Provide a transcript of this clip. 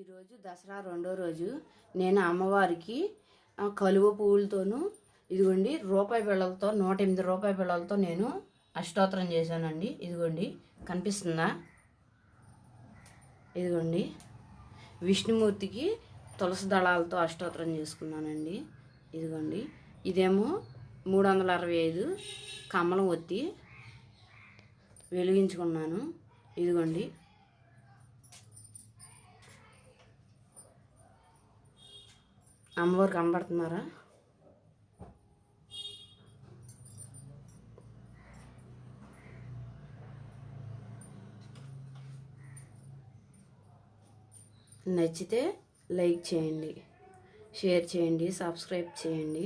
ఈరోజు దసరా రెండో రోజు నేను అమ్మవారికి కలువ పువ్వులతోనూ ఇదిగోండి రూపాయి బిళ్ళలతో 108 రూపాయి బిళ్ళలతో నేను అష్టోత్తరం చేశానండి. ఇదిగోండి కనిపిస్తుందా? ఇదిగోండి విష్ణుమూర్తికి తులసి దళాలతో అష్టోత్తరం చేసుకున్నానండి. ఇదిగోండి ఇదేమో 365 కమ్మలం ఒత్తి వెలిగించుకున్నాను. ఇదిగోండి అమ్మవారు కనబడుతున్నారా? నచ్చితే లైక్ చేయండి, షేర్ చేయండి, సబ్స్క్రైబ్ చేయండి.